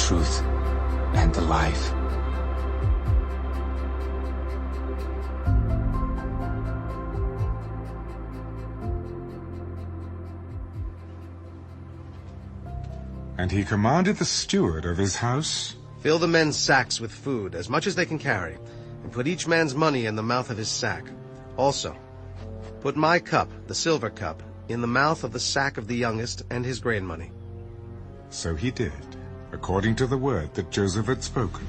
truth, and the life. And he commanded the steward of his house, "Fill the men's sacks with food, as much as they can carry, and put each man's money in the mouth of his sack. Also, put my cup, the silver cup, in the mouth of the sack of the youngest and his grain money." So he did, according to the word that Joseph had spoken.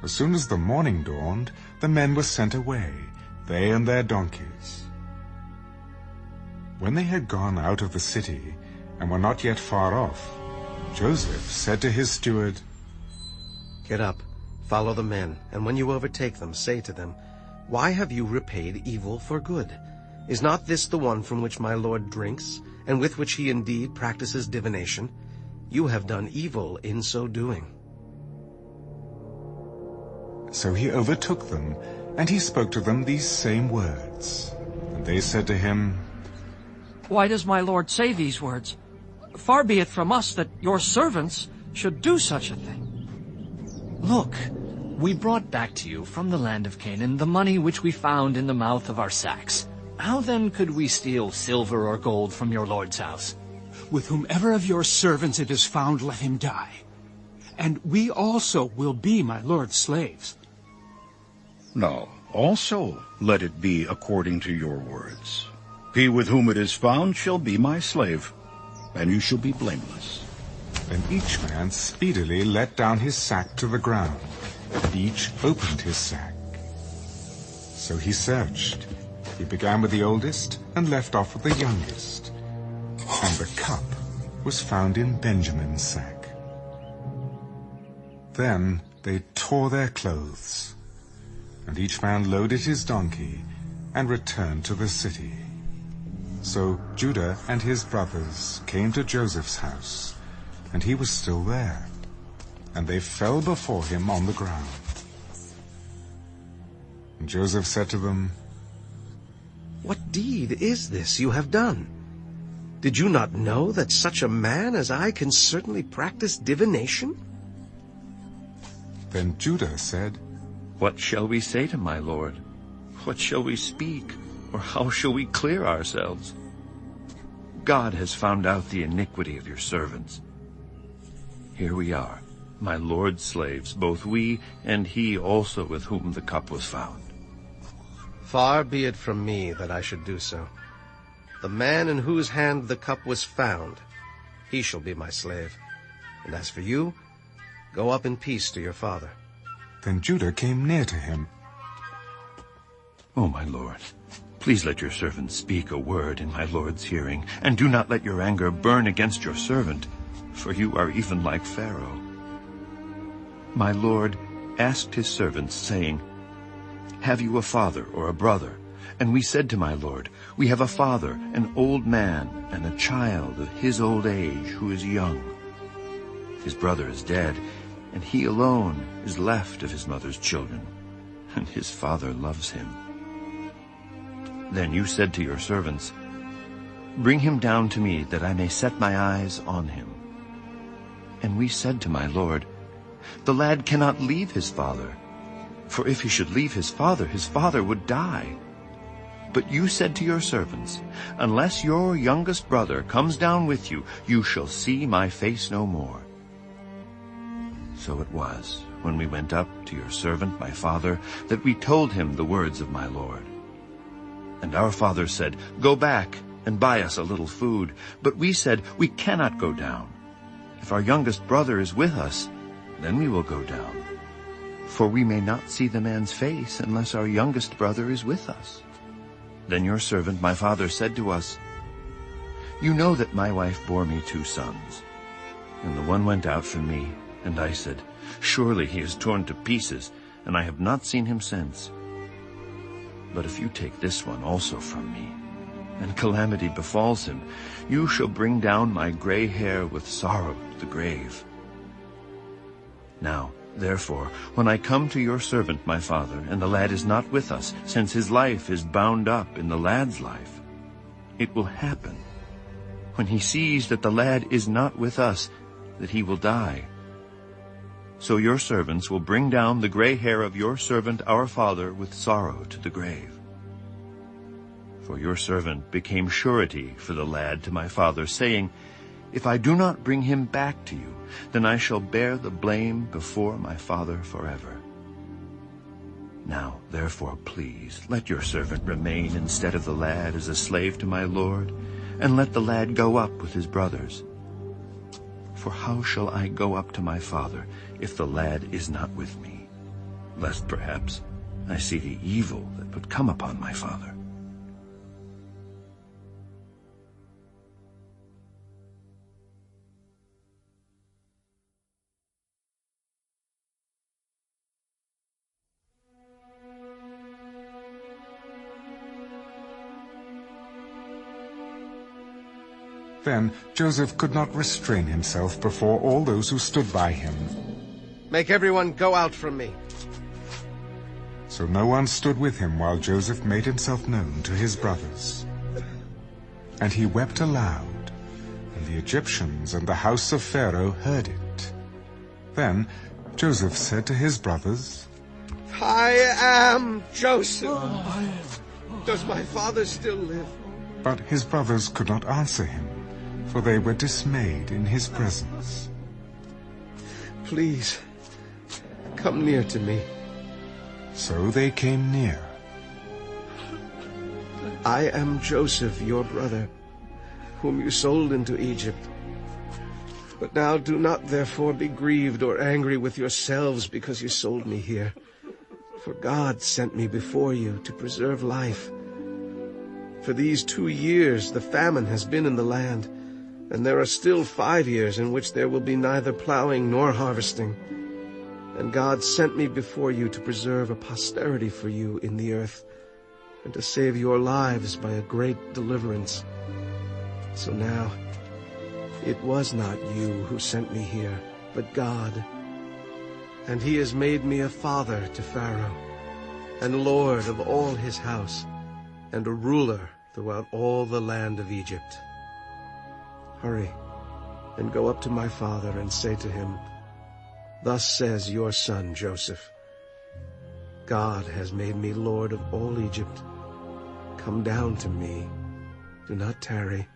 As soon as the morning dawned, the men were sent away, they and their donkeys. When they had gone out of the city and were not yet far off, Joseph said to his steward, "Get up, follow the men, and when you overtake them, say to them, 'Why have you repaid evil for good? Is not this the one from which my Lord drinks, and with which he indeed practices divination? You have done evil in so doing.'" So he overtook them, and he spoke to them these same words. And they said to him, "Why does my Lord say these words? Far be it from us that your servants should do such a thing. Look, we brought back to you from the land of Canaan the money which we found in the mouth of our sacks. How then could we steal silver or gold from your Lord's house?" With whomever of your servants it is found, let him die. And we also will be my Lord's slaves. No, also let it be according to your words. He with whom it is found shall be my slave, and you shall be blameless. Then each man speedily let down his sack to the ground, and each opened his sack. So he searched. He began with the oldest and left off with the youngest. And the cup was found in Benjamin's sack. Then they tore their clothes, and each man loaded his donkey and returned to the city. So Judah and his brothers came to Joseph's house, and he was still there, and they fell before him on the ground. And Joseph said to them, "What deed is this you have done? Did you not know that such a man as I can certainly practice divination?" Then Judah said, "What shall we say to my lord? What shall we speak, or how shall we clear ourselves? God has found out the iniquity of your servants. Here we are, my lord's slaves, both we and he also with whom the cup was found." "Far be it from me that I should do so. The man in whose hand the cup was found, he shall be my slave. And as for you, go up in peace to your father." Then Judah came near to him. "O my lord, please let your servant speak a word in my lord's hearing, and do not let your anger burn against your servant, for you are even like Pharaoh." My lord asked his servants, saying, "Have you a father or a brother?" And we said to my lord, "We have a father, an old man, and a child of his old age who is young. His brother is dead, and he alone is left of his mother's children, and his father loves him." Then you said to your servants, "Bring him down to me, that I may set my eyes on him." And we said to my lord, "The lad cannot leave his father, for if he should leave his father would die." But you said to your servants, "Unless your youngest brother comes down with you, you shall see my face no more." So it was, when we went up to your servant my father, that we told him the words of my lord. And our father said, "Go back and buy us a little food." But we said, "We cannot go down. If our youngest brother is with us, then we will go down. For we may not see the man's face unless our youngest brother is with us." Then your servant my father said to us, "You know that my wife bore me 2 sons, and the one went out from me, and I said, 'Surely he is torn to pieces, and I have not seen him since.' But if you take this one also from me, and calamity befalls him, you shall bring down my gray hair with sorrow to the grave. Now, therefore, when I come to your servant my father, and the lad is not with us, since his life is bound up in the lad's life, it will happen, when he sees that the lad is not with us, that he will die. So your servants will bring down the gray hair of your servant our father with sorrow to the grave. For your servant became surety for the lad to my father, saying, If I do not bring him back to you, then I shall bear the blame before my father forever. Now, therefore, please, let your servant remain instead of the lad as a slave to my lord, and let the lad go up with his brothers. For how shall I go up to my father if the lad is not with me, lest perhaps I see the evil that would come upon my father? Then Joseph could not restrain himself before all those who stood by him. Make everyone go out from me. So no one stood with him while Joseph made himself known to his brothers. And he wept aloud, and the Egyptians and the house of Pharaoh heard it. Then Joseph said to his brothers, I am Joseph. Does my father still live? But his brothers could not answer him, for they were dismayed in his presence. Please, come near to me. So they came near. I am Joseph, your brother, whom you sold into Egypt. But now do not therefore be grieved or angry with yourselves because you sold me here. For God sent me before you to preserve life. For these 2 years the famine has been in the land, and there are still 5 years in which there will be neither plowing nor harvesting. And God sent me before you to preserve a posterity for you in the earth, and to save your lives by a great deliverance. So now, it was not you who sent me here, but God. And he has made me a father to Pharaoh, and lord of all his house, and a ruler throughout all the land of Egypt. Hurry, and go up to my father and say to him, Thus says your son Joseph, God has made me lord of all Egypt. Come down to me. Do not tarry.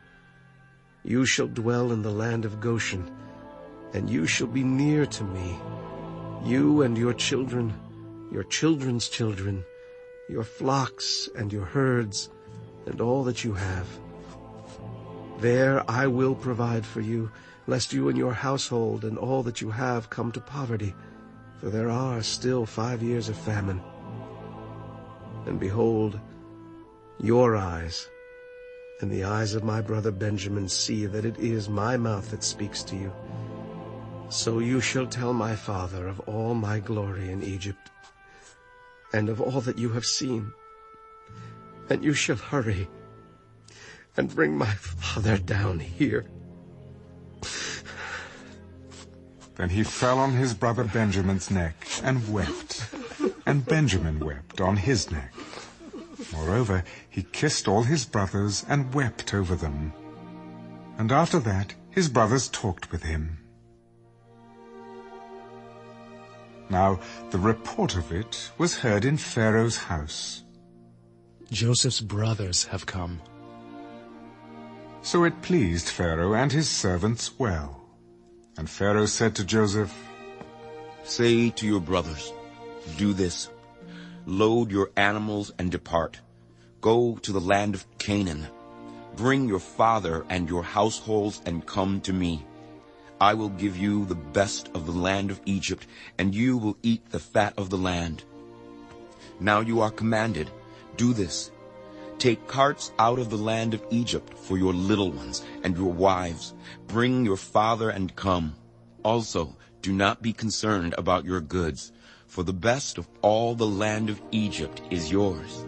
You shall dwell in the land of Goshen, and you shall be near to me, you and your children, your children's children, your flocks and your herds, and all that you have. There I will provide for you, lest you and your household and all that you have come to poverty, for there are still 5 years of famine. And behold, your eyes and the eyes of my brother Benjamin see that it is my mouth that speaks to you. So you shall tell my father of all my glory in Egypt, and of all that you have seen. And you shall hurry and bring my father down here. Then he fell on his brother Benjamin's neck and wept, and Benjamin wept on his neck. Moreover, he kissed all his brothers and wept over them. And after that, his brothers talked with him. Now the report of it was heard in Pharaoh's house. Joseph's brothers have come. So it pleased Pharaoh and his servants well. And Pharaoh said to Joseph, Say to your brothers, Do this. Load your animals and depart. Go to the land of Canaan. Bring your father and your households and come to me. I will give you the best of the land of Egypt, and you will eat the fat of the land. Now you are commanded, do this. Take carts out of the land of Egypt for your little ones and your wives. Bring your father and come. Also, do not be concerned about your goods, for the best of all the land of Egypt is yours.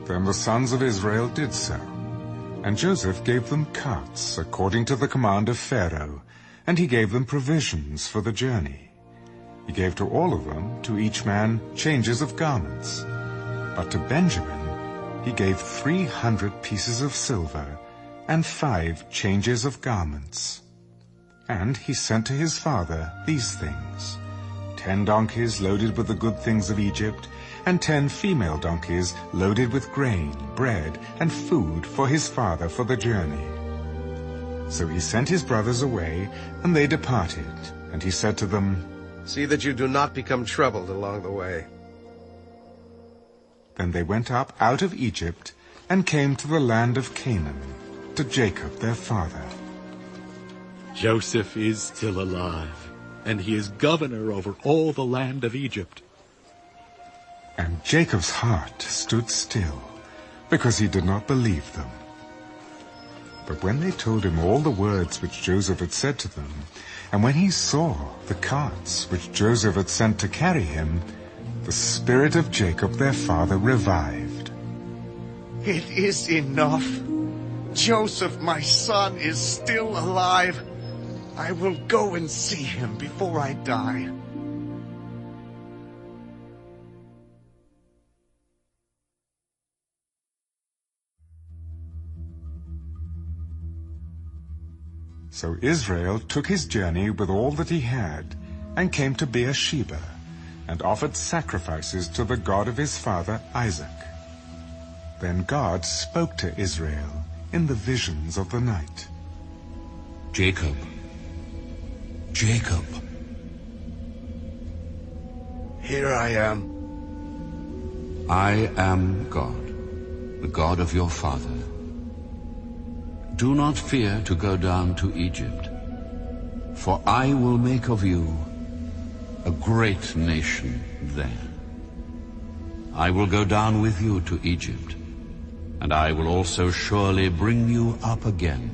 Then the sons of Israel did so. And Joseph gave them carts according to the command of Pharaoh, and he gave them provisions for the journey. He gave to all of them, to each man, changes of garments. But to Benjamin he gave 300 pieces of silver and 5 changes of garments. And he sent to his father these things: 10 donkeys loaded with the good things of Egypt, and 10 female donkeys loaded with grain, bread, and food for his father for the journey. So he sent his brothers away, and they departed. And he said to them, "See that you do not become troubled along the way." Then they went up out of Egypt, and came to the land of Canaan, to Jacob their father. Joseph is still alive, and he is governor over all the land of Egypt. And Jacob's heart stood still, because he did not believe them. But when they told him all the words which Joseph had said to them, and when he saw the carts which Joseph had sent to carry him, the spirit of Jacob their father revived. "It is enough. Joseph, my son, is still alive. I will go and see him before I die." So Israel took his journey with all that he had, and came to Beersheba, and offered sacrifices to the God of his father Isaac. Then God spoke to Israel in the visions of the night. "Jacob, Jacob." "Here I am." "I am God, the God of your father. Do not fear to go down to Egypt, for I will make of you a great nation there. I will go down with you to Egypt, and I will also surely bring you up again.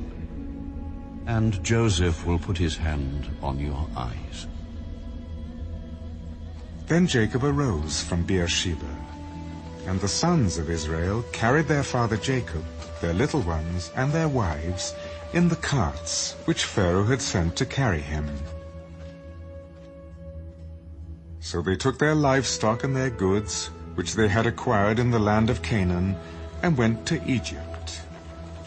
And Joseph will put his hand on your eyes." Then Jacob arose from Beersheba, and the sons of Israel carried their father Jacob, their little ones, and their wives, in the carts which Pharaoh had sent to carry him. So they took their livestock and their goods, which they had acquired in the land of Canaan, and went to Egypt,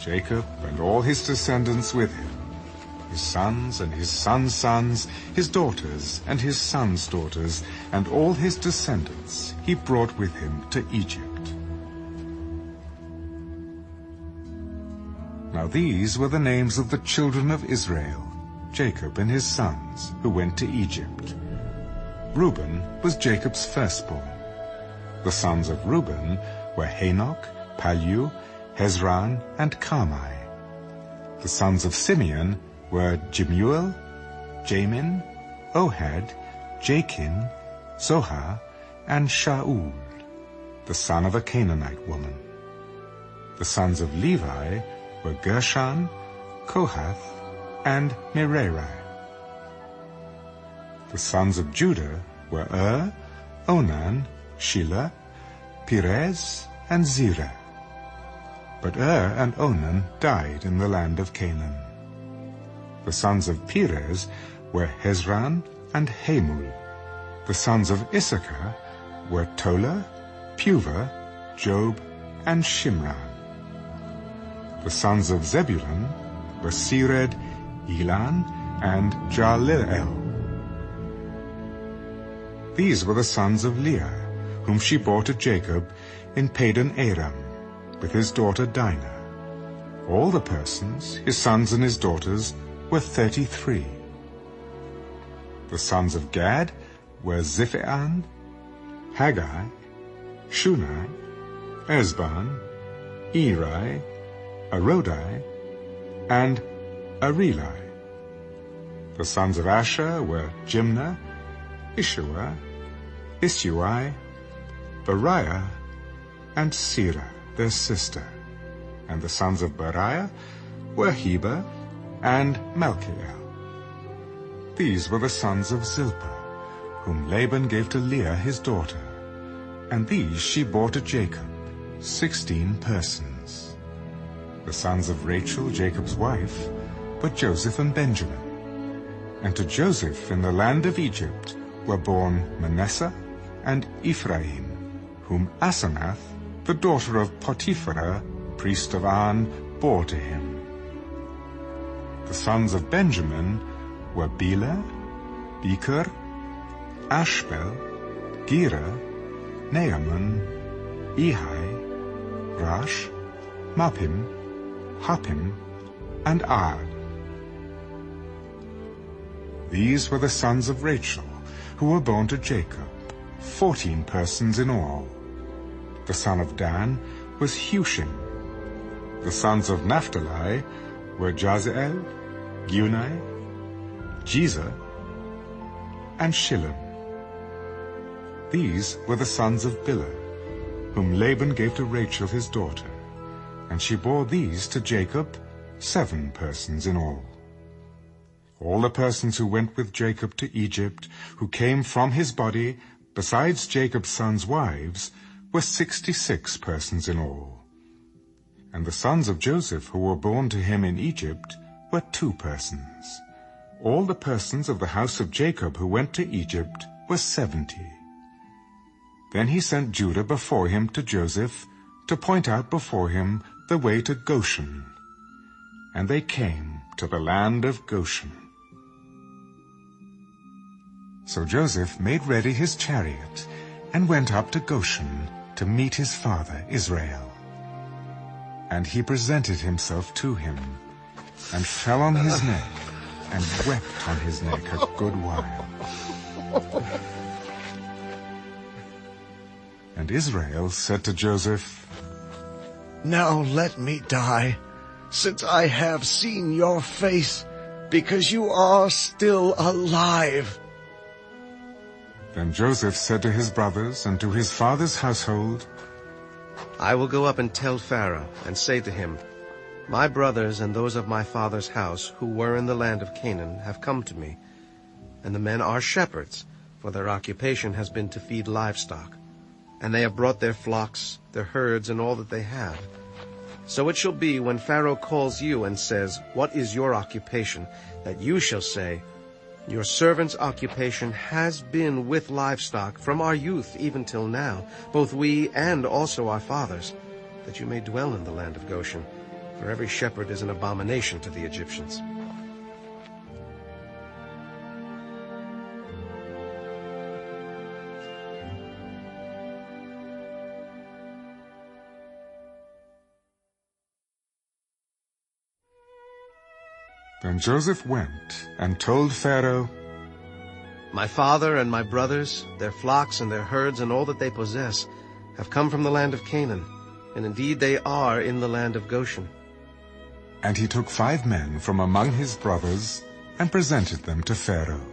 Jacob and all his descendants with him, his sons and his sons' sons, his daughters and his sons' daughters, and all his descendants he brought with him to Egypt. Now these were the names of the children of Israel, Jacob and his sons, who went to Egypt. Reuben was Jacob's firstborn. The sons of Reuben were Hanok, Palu, Hezron, and Carmi. The sons of Simeon were Jemuel, Jamin, Ohad, Jachin, Zohar, and Shaul, the son of a Canaanite woman. The sons of Levi were Gershon, Kohath, and Merari. The sons of Judah were Onan, Shelah, Perez, and Zerah. But and Onan died in the land of Canaan. The sons of Perez were Hezron and Hamul. The sons of Issachar were Tola, Puvah, Job, and Shimron. The sons of Zebulun were Sered, Elan, and Jaleel. These were the sons of Leah, whom she bore to Jacob in Padan Aram, with his daughter Dinah. All the persons, his sons and his daughters, were 33. The sons of Gad were Ziphian, Haggai, Shunai, Ezban, Eri, Arodai, and Areli. The sons of Asher were Jimnah, Ishua, Isui, Beriah, and Serah, their sister. And the sons of Beriah were Heber and Malchiel. These were the sons of Zilpah, whom Laban gave to Leah his daughter, and these she bore to Jacob, 16 persons. The sons of Rachel, Jacob's wife, were Joseph and Benjamin. And to Joseph in the land of Egypt were born Manasseh and Ephraim, whom Asenath, the daughter of Potiphera, priest of On, bore to him. The sons of Benjamin were Bela, Becher, Ashbel, Gera, Naaman, Ehi, Rash, Mappim, Huppim, and Ard. These were the sons of Rachel, who were born to Jacob, 14 persons in all. The son of Dan was Hushim. The sons of Naphtali were Jahzeel, Guni, Jezer, and Shillem. These were the sons of Bilhah, whom Laban gave to Rachel his daughter, and she bore these to Jacob, 7 persons in all. All the persons who went with Jacob to Egypt, who came from his body, besides Jacob's sons' wives, were 66 persons in all. And the sons of Joseph who were born to him in Egypt were 2 persons. All the persons of the house of Jacob who went to Egypt were 70. Then he sent Judah before him to Joseph, to point out before him the way to Goshen. And they came to the land of Goshen. So Joseph made ready his chariot, and went up to Goshen to meet his father Israel. And he presented himself to him, and fell on his neck, and wept on his neck a good while. And Israel said to Joseph, "Now let me die, since I have seen your face, because you are still alive." Then Joseph said to his brothers and to his father's household, I will go up and tell Pharaoh, and say to him, My brothers and those of my father's house, who were in the land of Canaan, have come to me. And the men are shepherds, for their occupation has been to feed livestock. And they have brought their flocks, their herds, and all that they have. So it shall be, when Pharaoh calls you and says, What is your occupation? That you shall say, Your servant's occupation has been with livestock from our youth even till now, both we and also our fathers, that you may dwell in the land of Goshen, for every shepherd is an abomination to the Egyptians. Then Joseph went and told Pharaoh, My father and my brothers, their flocks and their herds and all that they possess, have come from the land of Canaan, and indeed they are in the land of Goshen. And he took 5 men from among his brothers and presented them to Pharaoh.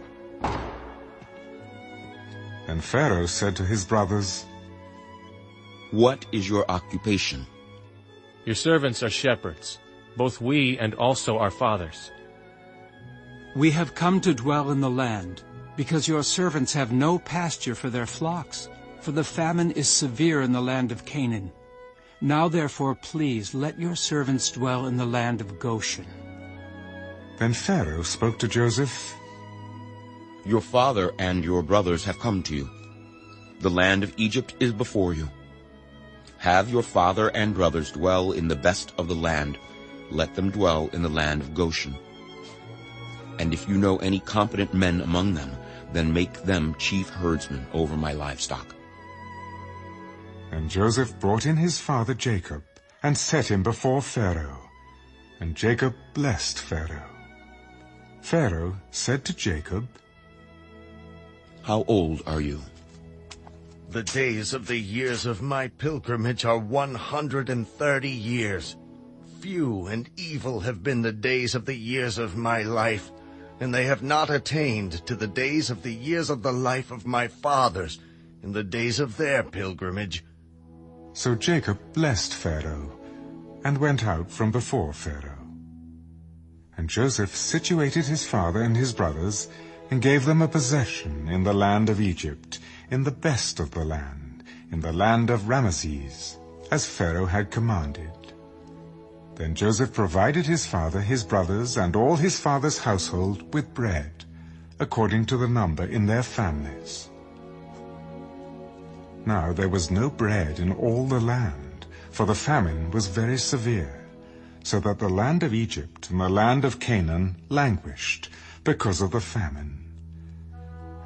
Then Pharaoh said to his brothers, What is your occupation? Your servants are shepherds, both we and also our fathers. We have come to dwell in the land, because your servants have no pasture for their flocks, for the famine is severe in the land of Canaan. Now therefore, please, let your servants dwell in the land of Goshen. Then Pharaoh spoke to Joseph, Your father and your brothers have come to you. The land of Egypt is before you. Have your father and brothers dwell in the best of the land. Let them dwell in the land of Goshen. And if you know any competent men among them, then make them chief herdsmen over my livestock. And Joseph brought in his father Jacob, and set him before Pharaoh. And Jacob blessed Pharaoh. Pharaoh said to Jacob, How old are you? The days of the years of my pilgrimage are 130 years. Few and evil have been the days of the years of my life, and they have not attained to the days of the years of the life of my fathers in the days of their pilgrimage. So Jacob blessed Pharaoh, and went out from before Pharaoh. And Joseph situated his father and his brothers, and gave them a possession in the land of Egypt, in the best of the land, in the land of Ramesses, as Pharaoh had commanded. Then Joseph provided his father, his brothers, and all his father's household with bread, according to the number in their families. Now there was no bread in all the land, for the famine was very severe, so that the land of Egypt and the land of Canaan languished, because of the famine.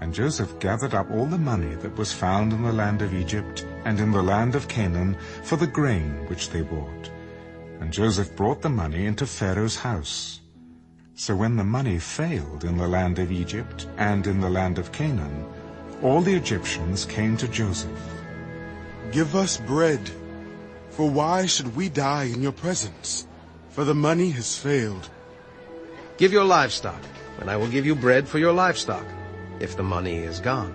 And Joseph gathered up all the money that was found in the land of Egypt and in the land of Canaan for the grain which they bought. And Joseph brought the money into Pharaoh's house. So when the money failed in the land of Egypt and in the land of Canaan, all the Egyptians came to Joseph. "Give us bread, for why should we die in your presence? For the money has failed." Give your livestock, and I will give you bread for your livestock, if the money is gone.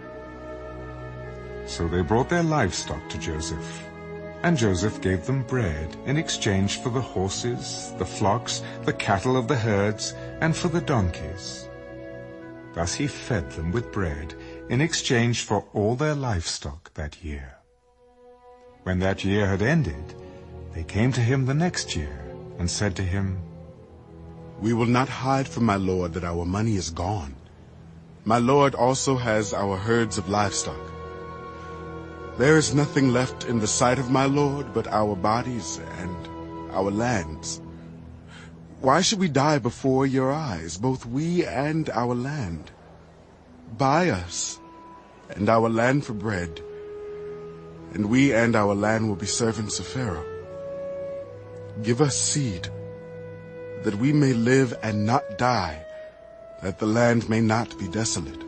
So they brought their livestock to Joseph, and Joseph gave them bread in exchange for the horses, the flocks, the cattle of the herds, and for the donkeys. Thus he fed them with bread in exchange for all their livestock that year. When that year had ended, they came to him the next year and said to him, "We will not hide from my lord that our money is gone. My lord also has our herds of livestock. There is nothing left in the sight of my lord but our bodies and our lands. Why should we die before your eyes, both we and our land? Buy us and our land for bread, and we and our land will be servants of Pharaoh. Give us seed, that we may live and not die, that the land may not be desolate."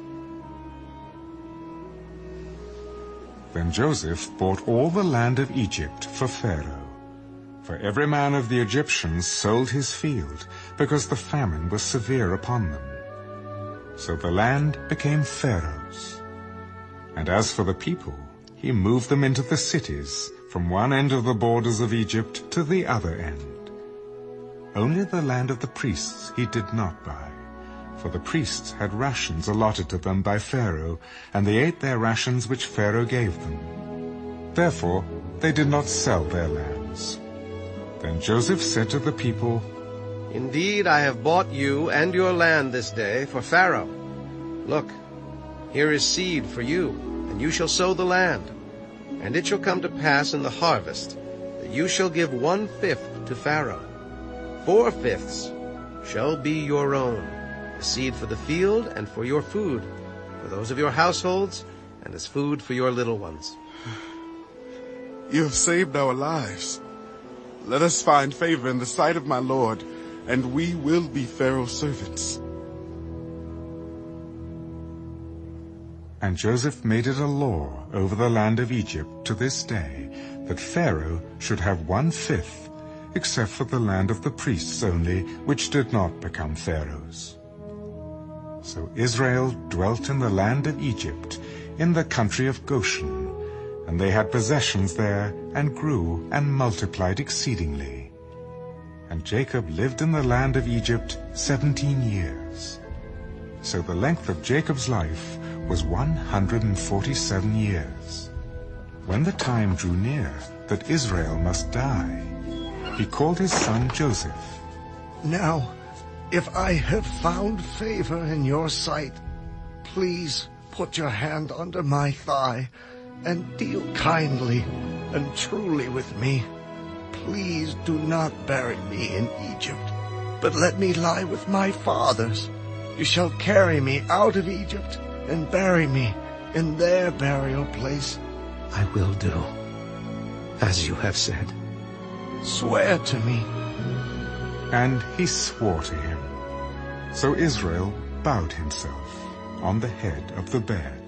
Then Joseph bought all the land of Egypt for Pharaoh. For every man of the Egyptians sold his field, because the famine was severe upon them. So the land became Pharaoh's. And as for the people, he moved them into the cities, from one end of the borders of Egypt to the other end. Only the land of the priests he did not buy, for the priests had rations allotted to them by Pharaoh, and they ate their rations which Pharaoh gave them. Therefore they did not sell their lands. Then Joseph said to the people, "Indeed, I have bought you and your land this day for Pharaoh. Look, here is seed for you, and you shall sow the land. And it shall come to pass in the harvest that you shall give 1/5 to Pharaoh. 4/5 shall be your own, the seed for the field and for your food, for those of your households, and as food for your little ones." "You have saved our lives. Let us find favor in the sight of my lord, and we will be Pharaoh's servants." And Joseph made it a law over the land of Egypt to this day, that Pharaoh should have 1/5, except for the land of the priests only, which did not become Pharaoh's. So Israel dwelt in the land of Egypt, in the country of Goshen, and they had possessions there, and grew and multiplied exceedingly. And Jacob lived in the land of Egypt 17 years. So the length of Jacob's life was 147 years. When the time drew near that Israel must die, he called his son Joseph. "Now, if I have found favor in your sight, please put your hand under my thigh and deal kindly and truly with me. Please do not bury me in Egypt, but let me lie with my fathers. You shall carry me out of Egypt and bury me in their burial place." "I will do as you have said." "Swear to me." And he swore to him. So Israel bowed himself on the head of the bed.